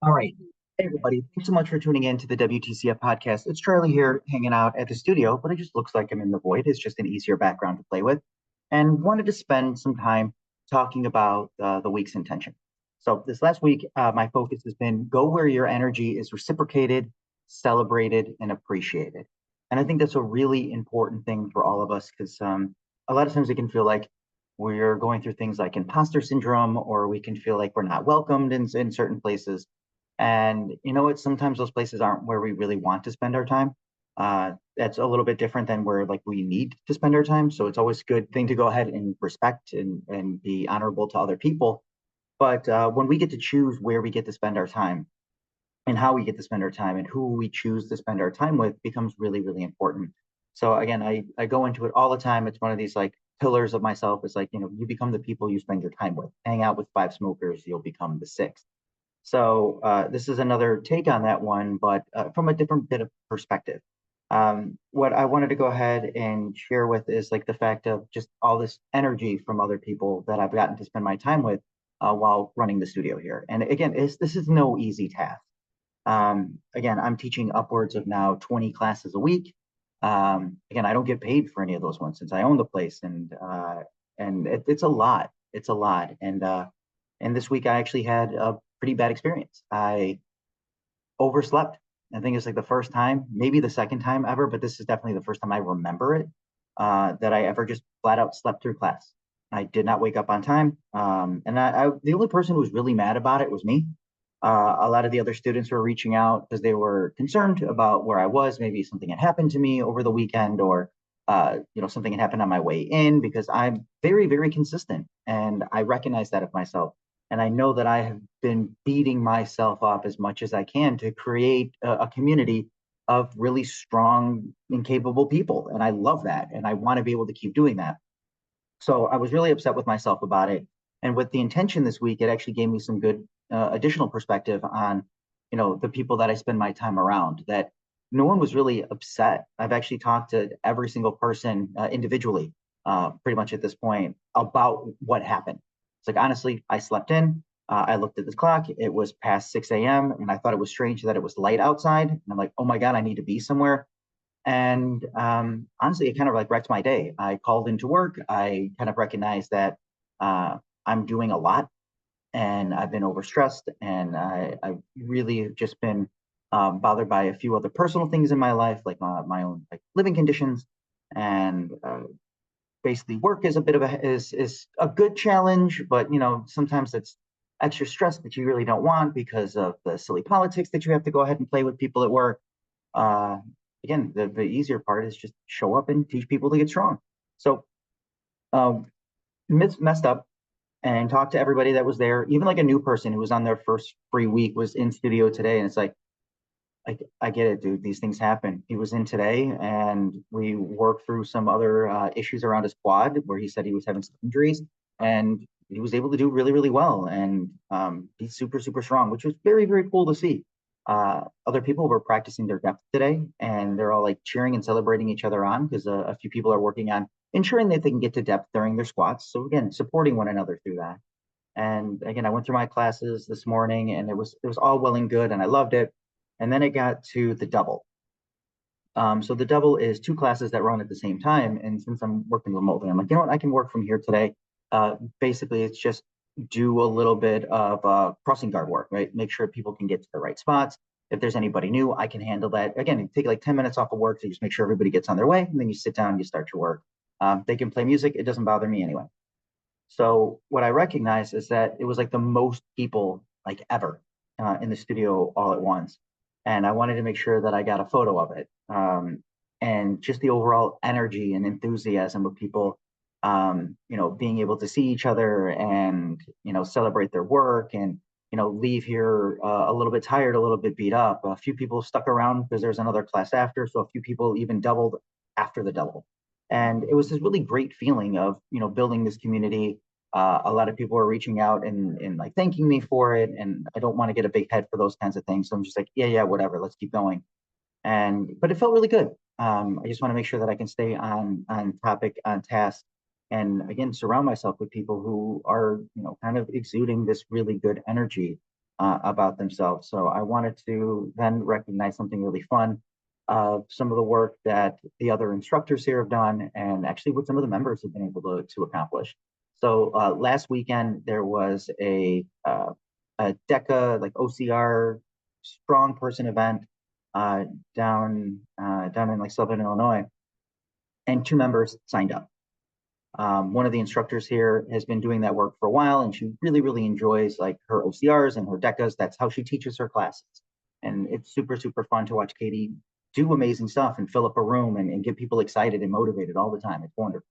All right. Hey, everybody. Thanks so much for tuning in to the WTCF podcast. It's Charlie here hanging out at the studio, but it just looks like I'm in the void. It's just an easier background to play with. And wanted to spend some time talking about the week's intention. So, this last week, my focus has been go where your energy is reciprocated, celebrated, and appreciated. And I think that's a really important thing for all of us because a lot of times it can feel like we're going through things like imposter syndrome, or we can feel like we're not welcomed in certain places. And you know what? Sometimes those places aren't where we really want to spend our time. That's a little bit different than where like we need to spend our time. So it's always a good thing to go ahead and respect and be honorable to other people. But when we get to choose where we get to spend our time and how we get to spend our time and who we choose to spend our time with becomes really, really important. So again, I go into it all the time. It's one of these like pillars of myself. It's like, you become the people you spend your time with. Hang out with five smokers, you'll become the sixth. So this is another take on that one, but from a different bit of perspective. What I wanted to go ahead and share with is like the fact of just all this energy from other people that I've gotten to spend my time with while running the studio here. And again, this is no easy task. Again, I'm teaching upwards of now 20 classes a week. Again, I don't get paid for any of those ones since I own the place, and it's a lot. It's a lot, and this week I actually had a pretty bad experience. I overslept. I think it's like the first time, maybe the second time ever, but this is definitely the first time I remember it that I ever just flat out slept through class. I did not wake up on time, and the only person who was really mad about it was me. A lot of the other students were reaching out because they were concerned about where I was. Maybe something had happened to me over the weekend, or something had happened on my way in. Because I'm very, very consistent, and I recognize that of myself. And I know that I have been beating myself up as much as I can to create a community of really strong and capable people, and I love that, and I want to be able to keep doing that. So I was really upset with myself about it. And with the intention this week, it actually gave me some good additional perspective on, the people that I spend my time around. That no one was really upset. I've actually talked to every single person individually, pretty much at this point, about what happened. It's like honestly, I slept in. I looked at the clock. It was past 6 a.m. and I thought it was strange that it was light outside. And I'm like, oh my god, I need to be somewhere. And honestly, it kind of like wrecked my day. I called into work. I kind of recognized that I'm doing a lot and I've been overstressed, and I really have just been bothered by a few other personal things in my life, like my own like living conditions. And basically, work is a bit of is a good challenge, but sometimes it's extra stress that you really don't want because of the silly politics that you have to go ahead and play with people at work. uh, Again, the easier part is just show up and teach people to get strong. So um, messed up and talked to everybody that was there. Even like a new person who was on their first free week was in studio today, and it's like, I get it, dude. These things happen. He was in today, and we worked through some other issues around his quad where he said he was having some injuries, and he was able to do really, really well. And he's super, super strong, which was very, very cool to see. Other people were practicing their depth today, and they're all like cheering and celebrating each other on because a few people are working on ensuring that they can get to depth during their squats. So again, supporting one another through that. And again, I went through my classes this morning, and it was all well and good, and I loved it. And then it got to the double. So the double is two classes that run at the same time. And since I'm working remotely, I'm like, you know what, I can work from here today. Basically, it's just do a little bit of crossing guard work, right? Make sure people can get to the right spots. If there's anybody new, I can handle that. Again, you take like 10 minutes off of work to just make sure everybody gets on their way, and then you sit down and you start your work. They can play music. It doesn't bother me anyway. So what I recognize is that it was like the most people like ever in the studio all at once, and I wanted to make sure that I got a photo of it. And just the overall energy and enthusiasm of people, being able to see each other and celebrate their work and leave here a little bit tired, a little bit beat up. A few people stuck around because there's another class after, so a few people even doubled after the double. And it was this really great feeling of building this community. A lot of people are reaching out and like thanking me for it, and I don't want to get a big head for those kinds of things, so I'm just like, yeah, whatever, let's keep going. And but it felt really good. I just want to make sure that I can stay on topic, on task, and again surround myself with people who are kind of exuding this really good energy. about themselves. So I wanted to then recognize something really fun of some of the work that the other instructors here have done, and actually what some of the members have been able to accomplish. So last weekend there was a DECA like OCR strong person event uh, down in like Southern Illinois, and two members signed up. One of the instructors here has been doing that work for a while, and she really, really enjoys like her OCRs and her DECAs. That's how she teaches her classes. And it's super, super fun to watch Katie do amazing stuff and fill up a room and get people excited and motivated all the time. It's wonderful.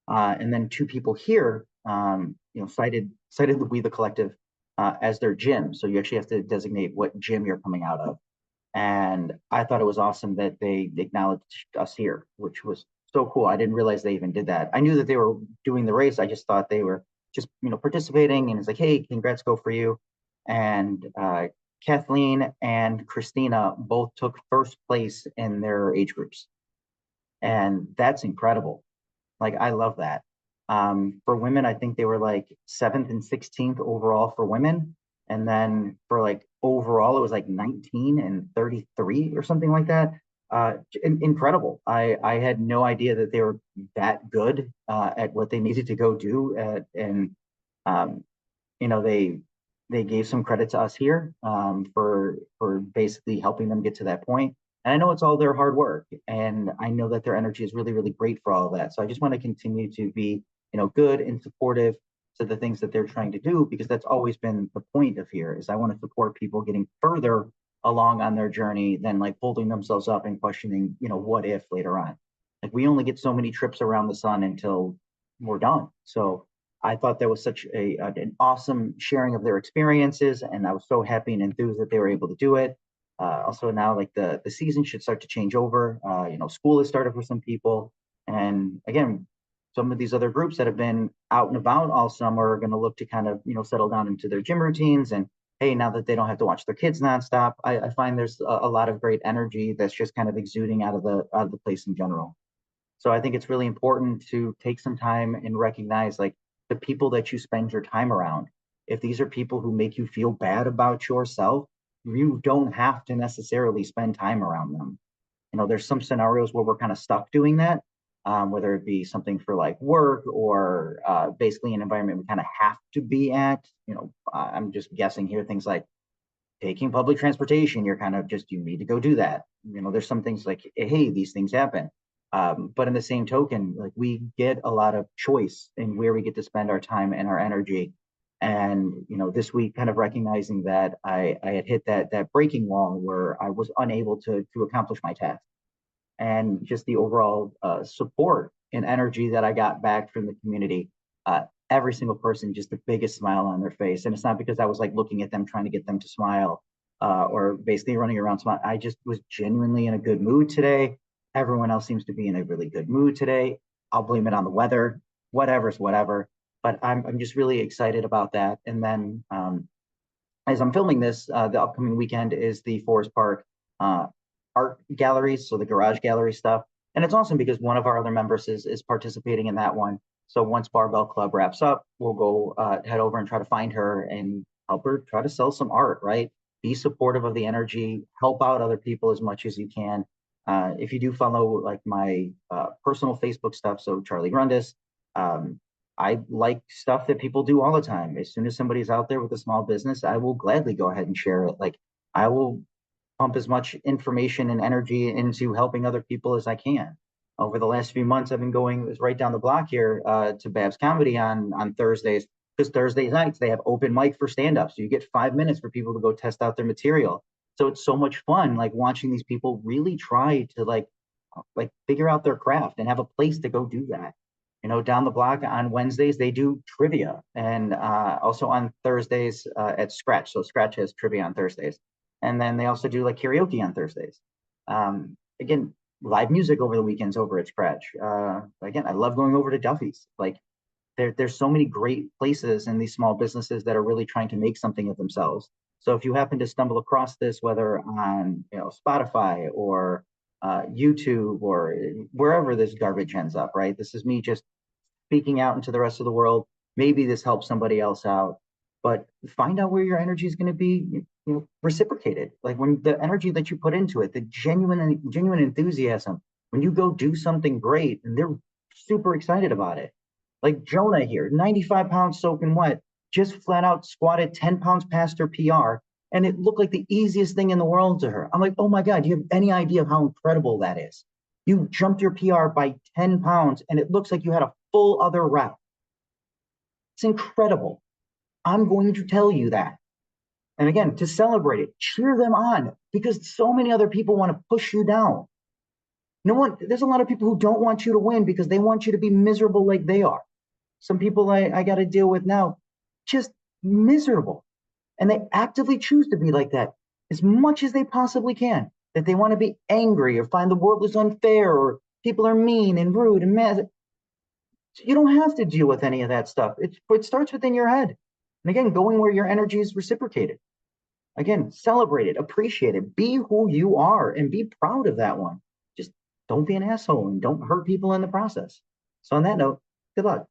And then two people here, cited the We the Collective as their gym. So you actually have to designate what gym you're coming out of. And I thought it was awesome that they acknowledged us here, which was so cool. I didn't realize they even did that. I knew that they were doing the race. I just thought they were just, participating. And it's like, hey, congrats, go for you. And Kathleen and Christina both took first place in their age groups. And that's incredible. Like, I love that. For women, I think they were like 7th and 16th overall for women. And then for like overall, it was like 19 and 33 or something like that. Incredible. I had no idea that they were that good at what they needed to go do. And um, they gave some credit to us here for basically helping them get to that point. And I know it's all their hard work, and I know that their energy is really, really great for all of that. So I just want to continue to be, good and supportive to the things that they're trying to do, because that's always been the point of here. Is I want to support people getting further along on their journey than like holding themselves up and questioning, what if later on. Like, we only get so many trips around the sun until we're done. So I thought that was such an awesome sharing of their experiences, and I was so happy and enthused that they were able to do it. Also now, like the season should start to change over. School has started for some people, and again, some of these other groups that have been out and about all summer are going to look to kind of settle down into their gym routines. And hey, now that they don't have to watch their kids nonstop, I find there's a lot of great energy that's just kind of exuding out of the place in general. So I think it's really important to take some time and recognize like the people that you spend your time around. If these are people who make you feel bad about yourself, you don't have to necessarily spend time around them. There's some scenarios where we're kind of stuck doing that, whether it be something for like work or basically an environment we kind of have to be at. I'm just guessing here, things like taking public transportation, you're kind of just, you need to go do that. There's some things like, hey, these things happen. But in the same token, like, we get a lot of choice in where we get to spend our time and our energy. And this week, kind of recognizing that I had hit that breaking wall where I was unable to accomplish my task, and just the overall support and energy that I got back from the community. Every single person, just the biggest smile on their face. And it's not because I was like looking at them trying to get them to smile or basically running around smile. I just was genuinely in a good mood today. Everyone else seems to be in a really good mood today. I'll blame it on the weather, whatever's whatever. But I'm just really excited about that. And then as I'm filming this, the upcoming weekend is the Forest Park uh, art galleries, so the garage gallery stuff. And it's awesome because one of our other members is participating in that one. So once Barbell Club wraps up, we'll go head over and try to find her and help her try to sell some art, right? Be supportive of the energy, help out other people as much as you can. If you do follow like my personal Facebook stuff, so Charlie Grundis, I like stuff that people do all the time. As soon as somebody's out there with a small business, I will gladly go ahead and share it. Like, I will pump as much information and energy into helping other people as I can. Over the last few months, I've been going right down the block here to Babs Comedy on Thursdays, because Thursday nights they have open mic for stand-up. So you get 5 minutes for people to go test out their material. So it's so much fun, like watching these people really try to like figure out their craft and have a place to go do that. Down the block on Wednesdays, they do trivia, and also on Thursdays at Scratch. So Scratch has trivia on Thursdays. And then they also do like karaoke on Thursdays. Again, live music over the weekends over at Scratch. Again, I love going over to Duffy's. Like, there's so many great places in these small businesses that are really trying to make something of themselves. So if you happen to stumble across this, whether on Spotify or YouTube or wherever this garbage ends up, right? This is me just speaking out into the rest of the world. Maybe this helps somebody else out. but find out where your energy is going to be, reciprocated. Like when the energy that you put into it, the genuine enthusiasm, when you go do something great and they're super excited about it. Like Jonah here, 95 pounds soaking wet, just flat out squatted 10 pounds past her PR. And it looked like the easiest thing in the world to her. I'm like, oh my God, do you have any idea of how incredible that is? You jumped your PR by 10 pounds and it looks like you had a full other rep. It's incredible. I'm going to tell you that. And again, to celebrate it, cheer them on because so many other people want to push you down. No one, there's a lot of people who don't want you to win because they want you to be miserable like they are. Some people I got to deal with now, just miserable. And they actively choose to be like that as much as they possibly can. That they want to be angry or find the world is unfair or people are mean and rude and mad. You don't have to deal with any of that stuff. It starts within your head. And again, going where your energy is reciprocated. Again, celebrate it, appreciate it, be who you are and be proud of that one. Just don't be an asshole and don't hurt people in the process. So on that note, good luck.